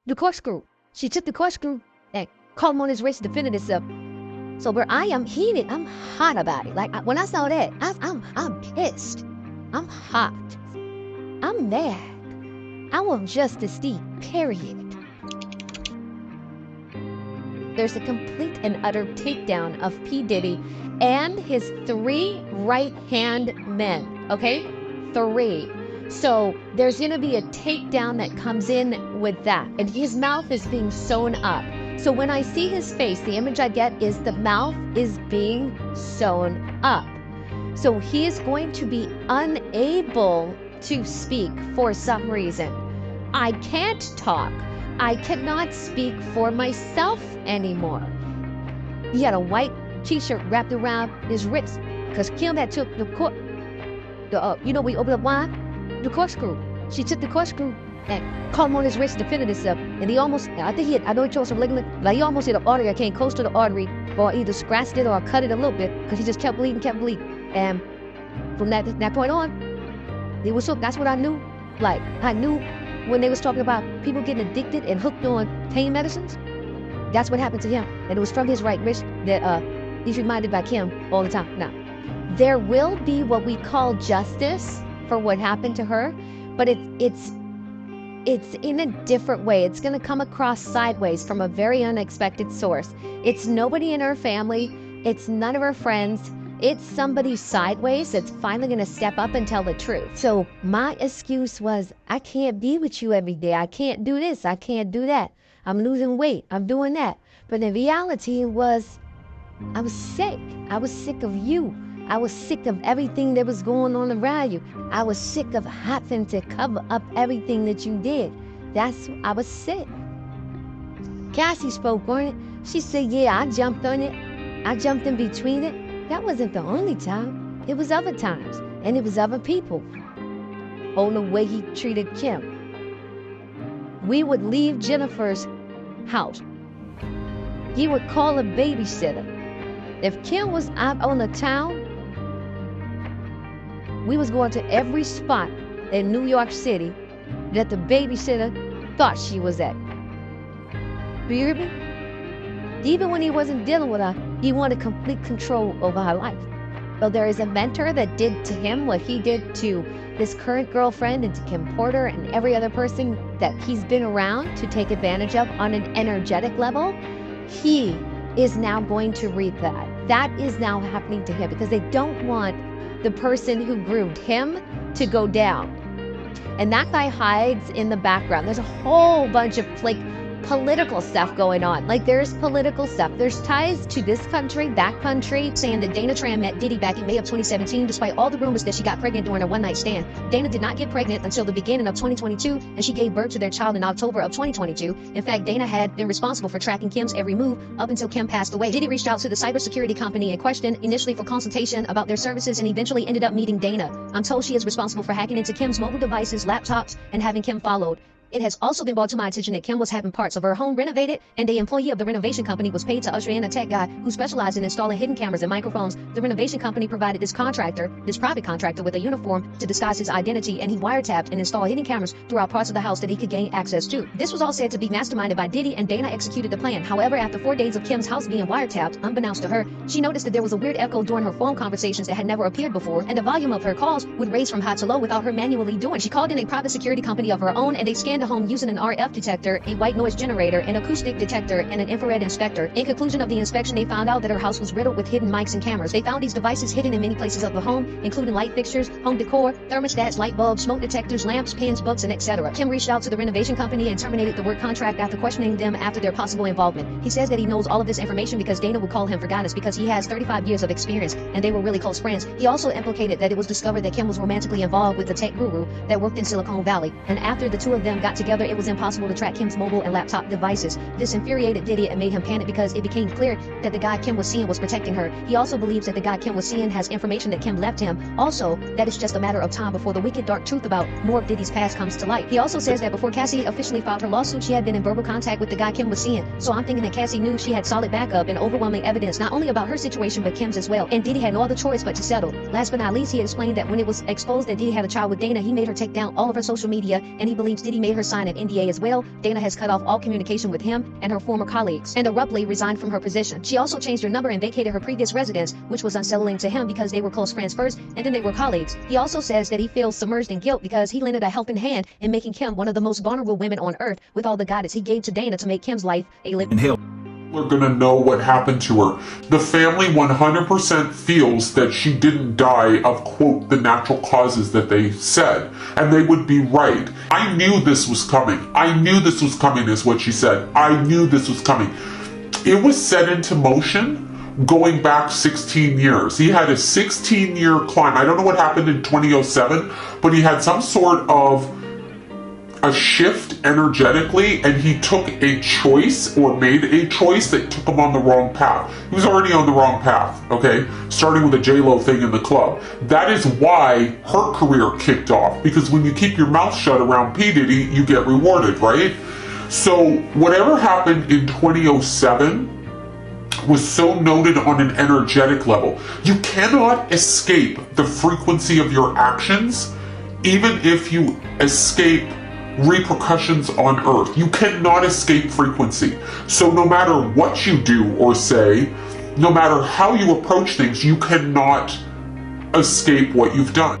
the corkscrew. She took the corkscrew and caught him on his wrist, defended himself. So where I am heated, I'm hot about it. Like when I saw that, I'm pissed. I'm hot. I'm mad. I want justice, period. There's a complete and utter takedown of P. Diddy and his 3 right-hand men, okay? 3. So there's going to be a takedown that comes in with that. And his mouth is being sewn up. So when I see his face, the image I get is the mouth is being sewn up. So he is going to be unable to speak for some reason. I can't talk. I cannot speak for myself anymore. He had a white t-shirt wrapped around his wrist because Kim had took the we open up wine, the corkscrew. She took the corkscrew and caught him on his wrist, defended himself, and he almost, I know he chose some ligament, but he almost hit an artery. I came close to the artery, or either scratched it or cut it a little bit because he just kept bleeding. And from that point on, it was so, that's what I knew. Like, I knew when they was talking about people getting addicted and hooked on pain medicines, that's what happened to him. And it was from his right wrist that he's reminded by Kim all the time. Now, there will be what we call justice for what happened to her, but it's in a different way. It's going to come across sideways from a very unexpected source. It's nobody in her family. It's none of her friends. It's somebody sideways that's finally going to step up and tell the truth. So my excuse was, I can't be with you every day. I can't do this. I can't do that. I'm losing weight. I'm doing that. But in reality, it was, I was sick. I was sick of you. I was sick of everything that was going on around you. I was sick of having to cover up everything that you did. I was sick. Cassie spoke on it. She said, yeah, I jumped on it. I jumped in between it. That wasn't the only time. It was other times. And it was other people. On the way he treated Kim. We would leave Jennifer's house. He would call a babysitter. If Kim was out on the town, we was going to every spot in New York City that the babysitter thought she was at. Do you hear me? Even when he wasn't dealing with her, he wanted complete control over her life. Well, there is a mentor that did to him what he did to his current girlfriend and to Kim Porter and every other person that he's been around to take advantage of on an energetic level. He is now going to reap that. That is now happening to him because they don't want the person who groomed him to go down. And that guy hides in the background. There's a whole bunch of political stuff going on. Like there's political stuff. There's ties to this country, that country, saying that Dana Tran met Diddy back in May of 2017, despite all the rumors that she got pregnant during a one-night stand. Dana did not get pregnant until the beginning of 2022, and she gave birth to their child in October of 2022. In fact, Dana had been responsible for tracking Kim's every move up until Kim passed away. Diddy reached out to the cybersecurity company in question initially for consultation about their services and eventually ended up meeting Dana. I'm told she is responsible for hacking into Kim's mobile devices, laptops, and having Kim followed. It has also been brought to my attention that Kim was having parts of her home renovated, and the employee of the renovation company was paid to usher in a tech guy who specialized in installing hidden cameras and microphones. The renovation company provided this private contractor with a uniform to disguise his identity, and he wiretapped and installed hidden cameras throughout parts of the house that he could gain access to. This was all said to be masterminded by Diddy, and Dana executed the plan. However, after 4 days of Kim's house being wiretapped, unbeknownst to her, she noticed that there was a weird echo during her phone conversations that had never appeared before, and the volume of her calls would raise from high to low without her manually doing. She called in a private security company of her own, and they scanned the home using an RF detector, a white noise generator, an acoustic detector, and an infrared inspector. In conclusion of the inspection, they found out that her house was riddled with hidden mics and cameras. They found these devices hidden in many places of the home, including light fixtures, home decor, thermostats, light bulbs, smoke detectors, lamps, pens, books, and etc. Kim reached out to the renovation company and terminated the work contract after questioning them after their possible involvement. He says that he knows all of this information because Dana would call him for guidance because he has 35 years of experience and they were really close friends. He also implicated that it was discovered that Kim was romantically involved with a tech guru that worked in Silicon Valley, and after the two of them got together, it was impossible to track Kim's mobile and laptop devices. This infuriated Diddy and made him panic because it became clear that the guy Kim was seeing was protecting her. He also believes that the guy Kim was seeing has information that Kim left him. Also, that it's just a matter of time before the wicked dark truth about more of Diddy's past comes to light. He also says that before Cassie officially filed her lawsuit, she had been in verbal contact with the guy Kim was seeing. So I'm thinking that Cassie knew she had solid backup and overwhelming evidence not only about her situation but Kim's as well. And Diddy had no other choice but to settle. Last but not least, he explained that when it was exposed that Diddy had a child with Dana, he made her take down all of her social media, and he believes Diddy made her her sign an NDA as well, Dana has cut off all communication with him and her former colleagues and abruptly resigned from her position. She also changed her number and vacated her previous residence, which was unsettling to him because they were close friends first and then they were colleagues. He also says that he feels submerged in guilt because he lended a helping hand in making Kim one of the most vulnerable women on earth with all the guidance he gave to Dana to make Kim's life a living hell. Are gonna know what happened to her. The family 100% feels that she didn't die of, quote, the natural causes that they said, and they would be right. I knew this was coming. I knew this was coming is what she said. I knew this was coming. It was set into motion going back 16 years. He had a 16-year climb. I don't know what happened in 2007, but he had some sort of a shift energetically, and he took a choice or made a choice that took him on the wrong path. He was already on the wrong path, okay? Starting with the J-Lo thing in the club. That is why her career kicked off, because when you keep your mouth shut around P. Diddy, you get rewarded, right? So whatever happened in 2007 was so noted on an energetic level. You cannot escape the frequency of your actions, even if you escape repercussions on earth. You cannot escape frequency. So no matter what you do or say, no matter how you approach things, you cannot escape what you've done.